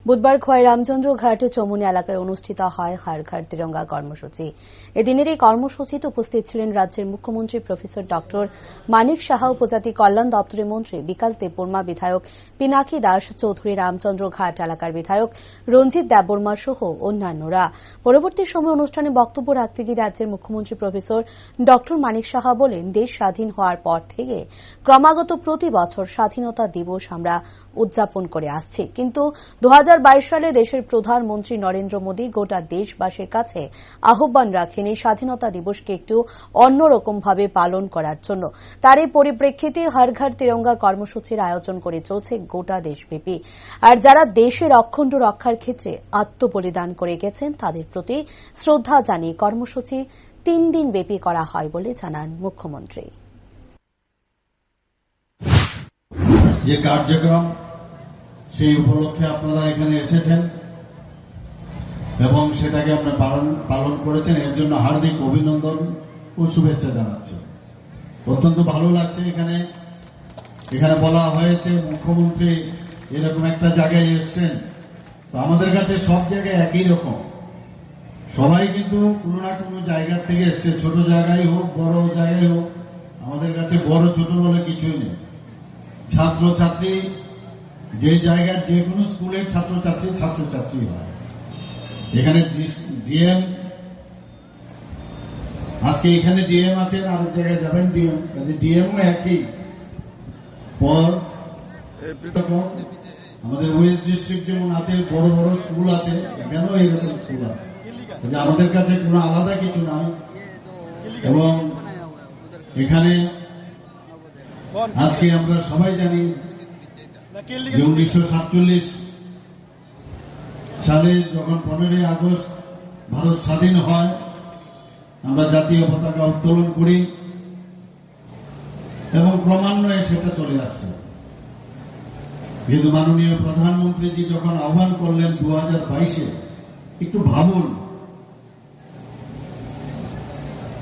বুধবার খোয়াই রামচন্দ্র ঘাট চৌমুনি এলাকায় অনুষ্ঠিত হয় হর ঘর তিরঙ্গা কর্মসূচি। এদিনের এই কর্মসূচিতে উপস্থিত ছিলেন রাজ্যের মুখ্যমন্ত্রী প্রফেসর ডক্টর মানিক সাহা, উপজাতি কল্যাণ দপ্তরের মন্ত্রী বিকাশ দেববর্মা, বিধায়ক পিনাকি দাস চৌধুরী, রামচন্দ্র ঘাট এলাকার বিধায়ক রঞ্জিত দেববর্মা সহ অন্যান্যরা। পরবর্তী সময় অনুষ্ঠানে বক্তব্য রাখতে গিয়ে রাজ্যের মুখ্যমন্ত্রী প্রফেসর ডক্টর মানিক সাহা বলেন, দেশ স্বাধীন হওয়ার পর থেকে ক্রমাগত প্রতি বছর স্বাধীনতা দিবস আমরা উদযাপন করে আসছি, কিন্তু 2022 সালে দেশের প্রধানমন্ত্রী নরেন্দ্র মোদী গোটা দেশবাসীর কাছে আহ্বান রাখেন এই স্বাধীনতা দিবসকে একটু অন্যরকম ভাবে পালন করার জন্য। তার এই পরিপ্রেক্ষিতে হর ঘর তিরঙ্গা কর্মসূচির আয়োজন করে চলছে গোটা দেশব্যাপী। আর যারা দেশের অখণ্ড রক্ষার ক্ষেত্রে আত্মবলিদান করে গেছেন তাদের প্রতি শ্রদ্ধা জানিয়ে কর্মসূচি 3 দিন ব্যাপী করা হয় বলে জানান মুখ্যমন্ত্রী। যে কার্যক্রম সেই উপলক্ষে আপনারা এখানে এসেছেন এবং সেটাকে আপনারা পালন করেছেন, এর জন্য হার্দিক অভিনন্দন ও শুভেচ্ছা জানাচ্ছি। অত্যন্ত ভালো লাগছে। এখানে বলা হয়েছে মুখ্যমন্ত্রী এরকম একটা জায়গায় এসছেন, তো আমাদের কাছে সব জায়গায় একই রকম, সবাই কিন্তু কোনো না কোনো জায়গার থেকে এসছে, ছোট জায়গায় হোক বড় জায়গায় হোক, আমাদের কাছে বড় ছোট বলে কিছুই নেই। ছাত্রছাত্রী যে জায়গার যে কোনো স্কুলের ছাত্রছাত্রী হয়। এখানে ডিএম আজকে এখানে ডিএম আছেন, আরেক জায়গায় যাবেন ডিএমও একই পর। আমাদের ওয়েস্ট ডিস্ট্রিক্ট যেমন আছে, বড় বড় স্কুল আছে, এখানেও এইরকম স্কুল আছে। আমাদের কাছে কোনো আলাদা কিছু নাই। এবং এখানে আজকে আমরা সবাই জানি যে 1947 সালে যখন 15ই আগস্ট ভারত স্বাধীন হয়, আমরা জাতীয় পতাকা উত্তোলন করি এবং ক্রমান্বয়ে সেটা চলে আসছে। কিন্তু মাননীয় প্রধানমন্ত্রীজি যখন আহ্বান করলেন 2022-এ, একটু ভাবুন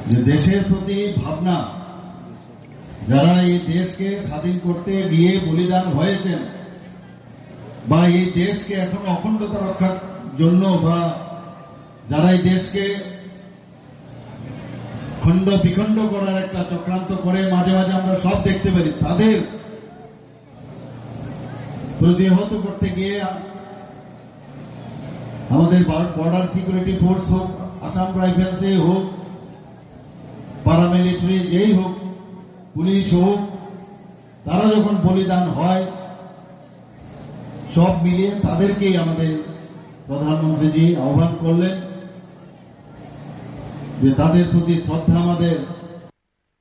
যে দেশের প্রতি ভাবনা, যারা এই দেশকে স্বাধীন করতে গিয়ে বলিদান হয়েছেন বা এই দেশকে এখন অখণ্ডতা রক্ষার জন্য বা যারা এই দেশকে খণ্ড বিখণ্ড করার একটা চক্রান্ত করে মাঝে মাঝে আমরা সব দেখতে পারি, তাদের প্রতিহত করতে গিয়ে আমাদের বর্ডার সিকিউরিটি ফোর্স হোক, আসাম রাইফেলসে হোক, প্যারামিলিটারি যেই হোক, পুলিশ হোক, তারা যখন বলিদান হয় সব মিলিয়ে তাদেরকেই আমাদের প্রধানমন্ত্রীজি আহ্বান করলেন যে তাদের প্রতি শ্রদ্ধা আমাদের